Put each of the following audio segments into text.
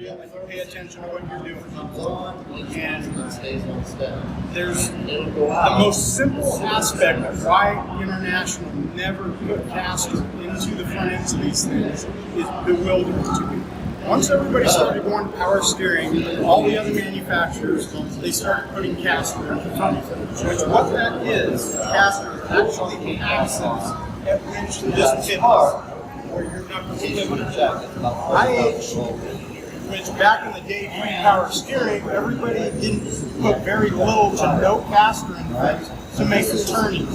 wheel and you pay attention to what you're doing. And there's the most simple aspect of why International never put castor into the front ends of these things is bewildering to me. Once everybody started going to power steering, all the other manufacturers, they started putting castor in the front ends. Which what that is, castor is actually the axis at which this pivot, where your knuckles pivot. IH, which back in the day pre-power steering, everybody didn't put very little to no castor in things to make it turn easy.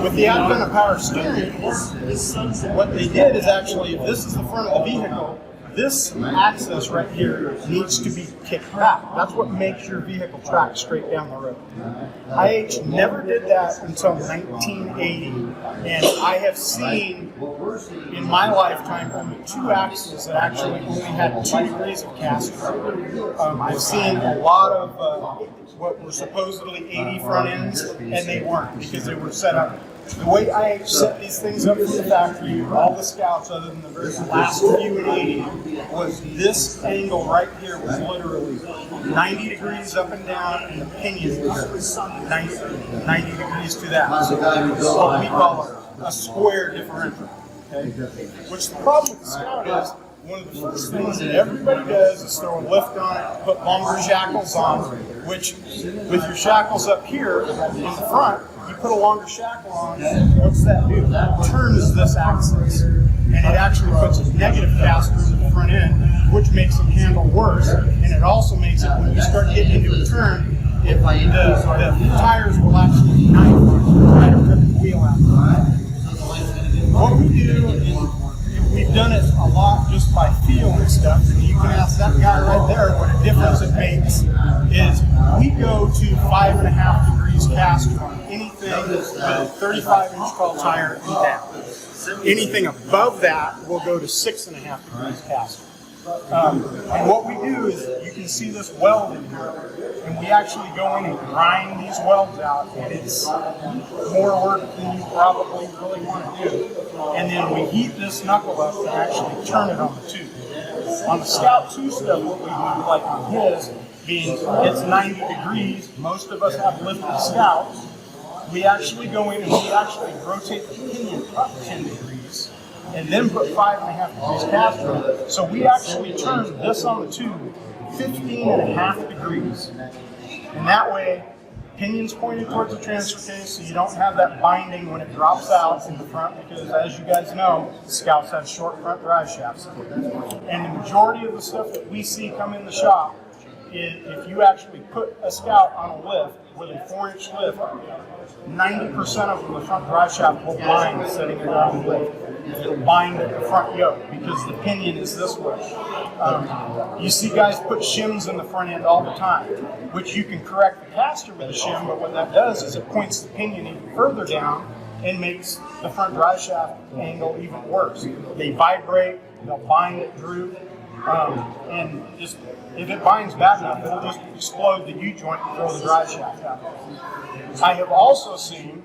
With the advent of power steering, what they did is actually, if this is the front of the vehicle, this axis right here needs to be kicked back. That's what makes your vehicle track straight down the road. IH never did that until 1980, and I have seen in my lifetime only 2 axles that actually only had 2 degrees of castor. I've seen a lot of what were supposedly 80 front ends, and they weren't because they were set up. The way I set these things up in the factory, all the Scouts, other than the very last few in 80, was this angle right here was literally 90 degrees up and down, and the pinion was 90 degrees to that. So what we call a square differential. Okay? Which the problem with the Scout is, one of the first things that everybody does is throw a lift on it, put longer shackles on, which with your shackles up here in the front, you put a longer shackle on, what's that do? That turns this axis, and it actually puts negative castor in the front end, which makes it handle worse, and it also makes it, when you start getting into a turn, the tires will actually knife try to rip the wheel out. What we do is, we've done it a lot just by feel and stuff, and you can ask that guy right there what a difference it makes is we go to 5.5 degrees castor on anything with a 35-inch tall tire and down. Anything above that will go to 6.5 degrees castor. And what we do is, you can see this weld in here, and we actually go in and grind these welds out, and it's more work than you probably really want to do. And then we heat this knuckle up to actually turn it on the tube. On the Scout 2 stuff, what we do, like on his, being it's 90 degrees, most of us have lifted Scouts, we actually go in and we actually rotate the pinion up 10 degrees, and then put 5.5 degrees castor on it. So we actually turn this on the tube 15.5 degrees. And that way, pinion's pointed towards the transfer case, so you don't have that binding when it drops out in the front, because as you guys know, Scouts have short front drive shafts. And the majority of the stuff that we see come in the shop, if you actually put a Scout on a lift with a 4-inch lift, 90% of them, the front drive shaft will bind setting it on the lift. It'll bind at the front yoke because the pinion is this way. You see guys put shims in the front end all the time, which you can correct the castor with a shim, but what that does is it points the pinion even further down and makes the front drive shaft angle even worse. They vibrate, they'll bind it, droop, and just if it binds bad enough, it'll just explode the U-joint and throw the drive shaft out. I have also seen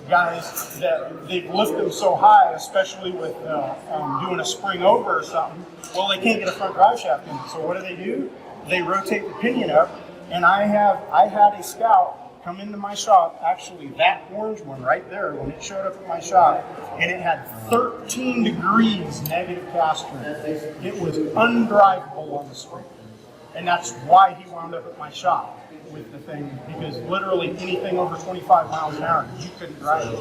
guys that they've lifted them so high, especially with doing a spring over or something, well, they can't get a front drive shaft in. So what do? They rotate the pinion up, and I had a Scout come into my shop, actually that orange one right there, when it showed up at my shop, and it had 13 degrees negative castor. It was undrivable on the spring. And that's why he wound up at my shop with the thing, because literally anything over 25 miles an hour, you couldn't drive it.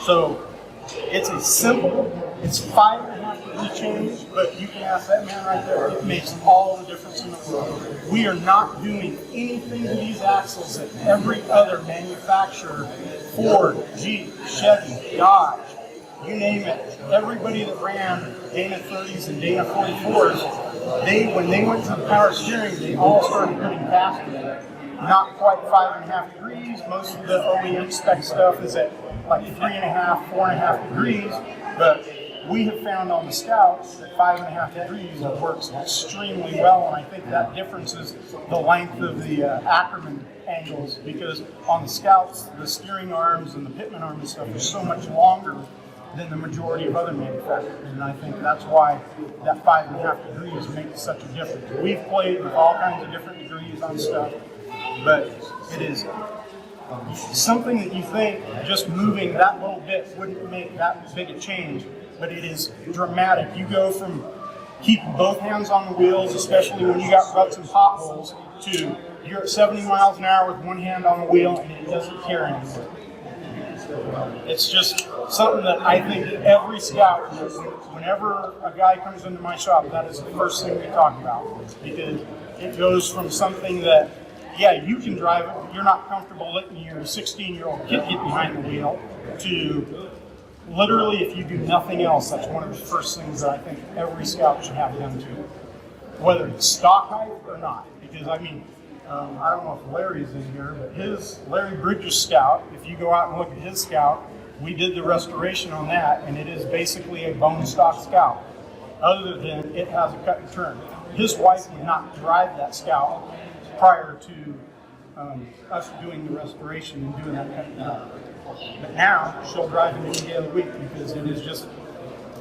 So it's a simple, it's 5.5 degree change, but you can ask that man right there, it makes all the difference in the world. We are not doing anything to these axles that every other manufacturer, Ford, Jeep, Chevy, Dodge, you name it, everybody that ran Dana 30s and Dana 44s, when they went to the power steering, they all started putting castor. Not quite 5.5 degrees. Most of the OEM spec stuff is at like 3.5, 4.5 degrees. But we have found on the Scouts that 5.5 degrees works extremely well, and I think that difference is the length of the Ackerman angles, because on the Scouts, the steering arms and the pitman arm and stuff are so much longer than the majority of other manufacturers. And I think that's why that 5.5 degrees makes such a difference. We've played with all kinds of different degrees on stuff, but it is something that you think just moving that little bit wouldn't make that big a change, but it is dramatic. You go from keeping both hands on the wheels, especially when you got ruts and potholes, to you're at 70 miles an hour with one hand on the wheel and it doesn't care anymore. It's just something that I think every scout, whenever a guy comes into my shop, that is the first thing we talk about, because it goes from something that, yeah, you can drive it, you're not comfortable letting your 16-year-old kid get behind the wheel, to literally, if you do nothing else, that's one of the first things that I think every scout should have done to it, whether it's stock height or not. Because I mean, I don't know if Larry's in here, but Larry Bridges' Scout, if you go out and look at his Scout, we did the restoration on that, and it is basically a bone stock Scout, other than it has a cut and turn. His wife would not drive that Scout prior to us doing the restoration and doing that cut and turn. But now she'll drive it any day of the week because it is just,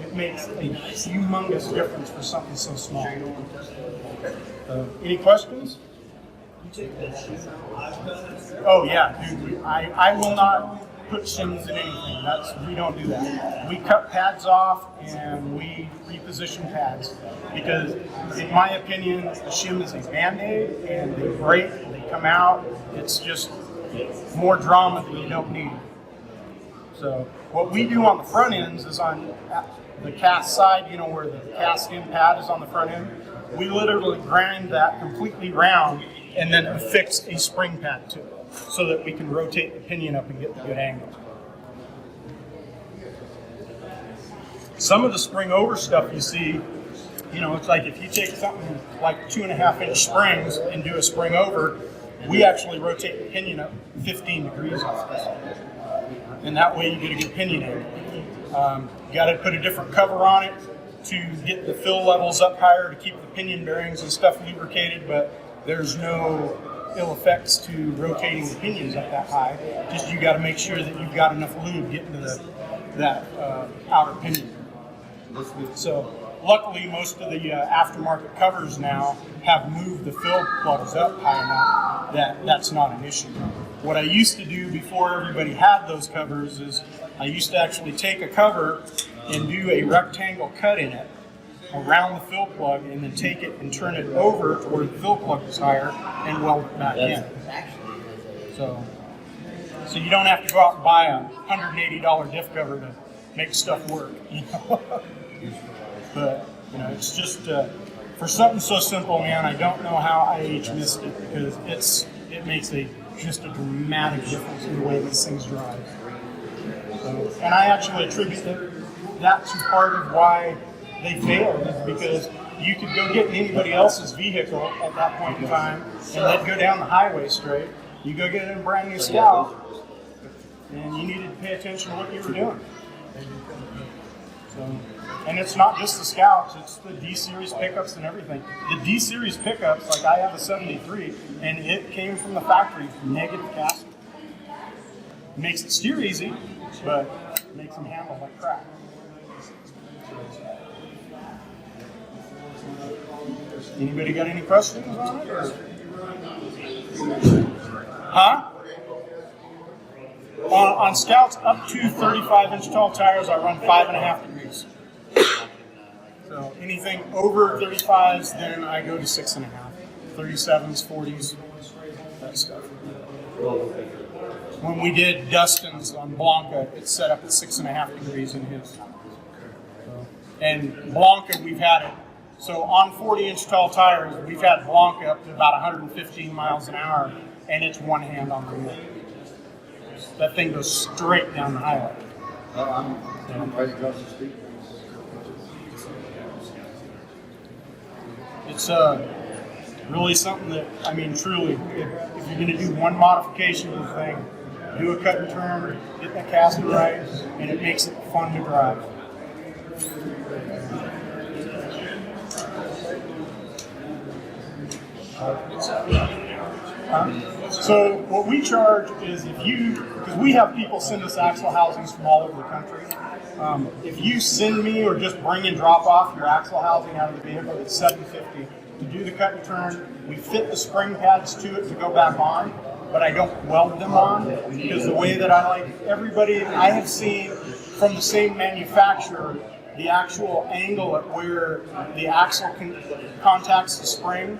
it makes a humongous difference for something so small. Any questions? Oh yeah, dude. I will not put shims in anything. We don't do that. We cut pads off and we reposition pads because, in my opinion, a shim is a band-aid and they break, they come out. It's just more drama than you don't need. So what we do on the front ends is on the cast side, you know, where the cast in pad is on the front end. We literally grind that completely round and then affix a spring pad to it so that we can rotate the pinion up and get the good angle. Some of the spring over stuff you see, you know, it's like if you take something like 2.5-inch springs and do a spring over, we actually rotate the pinion up 15 degrees off this. And that way you get a good pinion angle. You got to put a different cover on it to get the fill levels up higher to keep the pinion bearings and stuff lubricated, but there's no ill effects to rotating the pinions up that high. Just you got to make sure that you've got enough lube getting to that outer pinion. So luckily most of the aftermarket covers now have moved the fill plugs up high enough that that's not an issue. What I used to do before everybody had those covers is I used to actually take a cover and do a rectangle cut in it around the fill plug and then take it and turn it over to where the fill plug is higher and weld it back in. So you don't have to go out and buy a $180 diff cover to make stuff work. You know? But you know, it's just for something so simple, man. I don't know how IH missed it because it makes just a dramatic difference in the way these things drive. So, and I actually attribute that to part of why they failed is because you could go get in anybody else's vehicle at that point in time and they'd go down the highway straight. You go get in a brand new Scout and you needed to pay attention to what you were doing. So, and it's not just the Scouts, it's the D-Series pickups and everything. The D-Series pickups, like I have a 73, and it came from the factory, negative castor. Makes it steer easy, but makes them handle like crap. Anybody got any questions on it? Or? Huh? On Scouts up to 35-inch tall tires, I run 5.5 degrees. So anything over 35s, then I go to 6.5. 37s, 40s, that stuff. When we did Dustin's on Blanca, it's set up at 6.5 degrees in his. So, and Blanca, we've had it. So on 40-inch tall tires, we've had Blanca up to about 115 miles an hour, and it's one hand on the wheel. That thing goes straight down the highway. I'm right across the street. It's really something that, I mean, truly, if you're going to do one modification to the thing, do a cut and turn, get that casting right, and it makes it fun to drive. So what we charge is because we have people send us axle housings from all over the country. If you send me or just bring and drop off your axle housing out of the vehicle, it's $750 to do the cut and turn. We fit the spring pads to it to go back on, but I don't weld them on because the way that I like everybody, I have seen from the same manufacturer the actual angle at where the axle contacts the spring.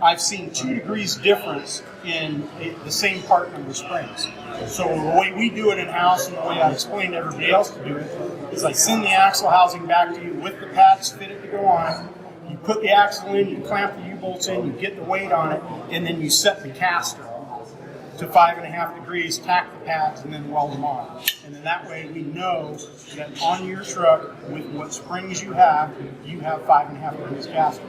I've seen 2 degrees difference in the same part number springs. So the way we do it in-house and the way I explain to everybody else to do it is I send the axle housing back to you with the pads fitted to go on. You put the axle in, you clamp the U-bolts in, you get the weight on it, and then you set the castor to 5.5 degrees, tack the pads, and then weld them on. And then that way we know that on your truck, with what springs you have 5.5 degrees castor.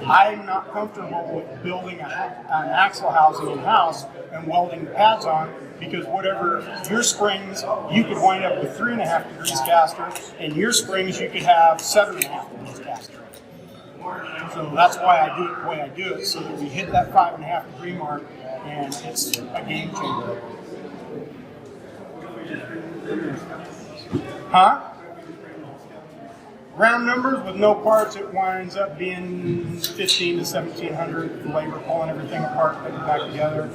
I'm not comfortable with building an axle housing in-house and welding the pads on because whatever your springs, you could wind up with 3.5 degrees castor, and your springs you could have 7.5 degrees castor. So that's why I do it the way I do it, so that we hit that 5.5 degree mark, and it's a game changer. Huh? Round numbers with no parts, it winds up being $1,500 to $1,700 labor pulling everything apart, putting it back together.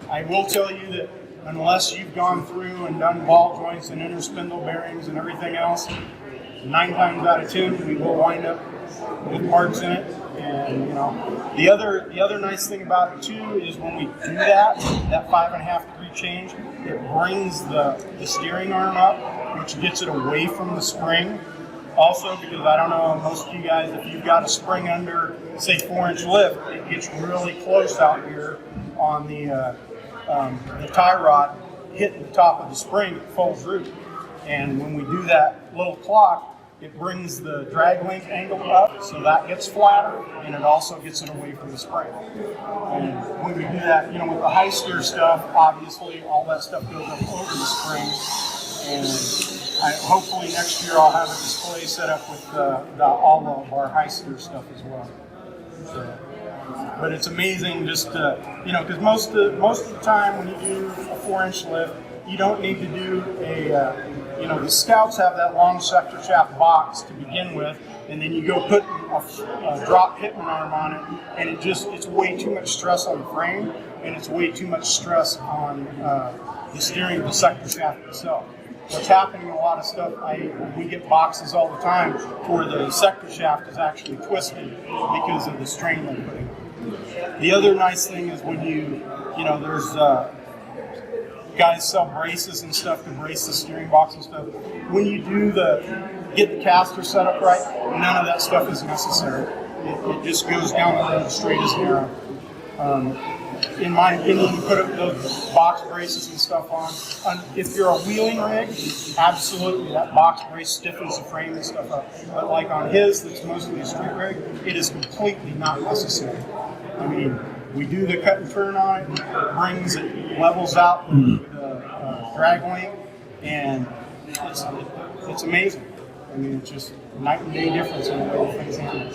I will tell you that unless you've gone through and done ball joints and inner spindle bearings and everything else, 9 times out of 10 we will wind up with parts in it. And the other nice thing about it too is when we do that 5.5 degree change, it brings the steering arm up, which gets it away from the spring. Also, because I don't know, most of you guys, if you've got a spring under, say, 4-inch lift, it gets really close out here on the tie rod, hitting the top of the spring, it folds through. And when we do that little clock, it brings the drag link angle up, so that gets flatter, and it also gets it away from the spring. And when we do that, with the high steer stuff, obviously all that stuff goes up over the spring, and hopefully next year I'll have a display set up with all of our high steer stuff as well. So, but it's amazing just to, because most of the time when you do a 4-inch lift, you don't need to do the Scouts have that long sector shaft box to begin with, and then you go put a drop hitman arm on it, and it's way too much stress on the frame, and it's way too much stress on the steering of the sector shaft itself. What's happening in a lot of stuff, we get boxes all the time where the sector shaft is actually twisted because of the strain they're putting on. The other nice thing is when there's guys sell braces and stuff to brace the steering box and stuff. When you do get the castor set up right, none of that stuff is necessary. It just goes down the road straight as an arrow. In my opinion, you put up those box braces and stuff on. If you're a wheeling rig, absolutely, that box brace stiffens the frame and stuff up. But like on his, that's mostly a street rig, it is completely not necessary. I mean, we do the cut and turn on it, it levels out with the drag link, and it's amazing. I mean, it's just night and day difference in the way things handle.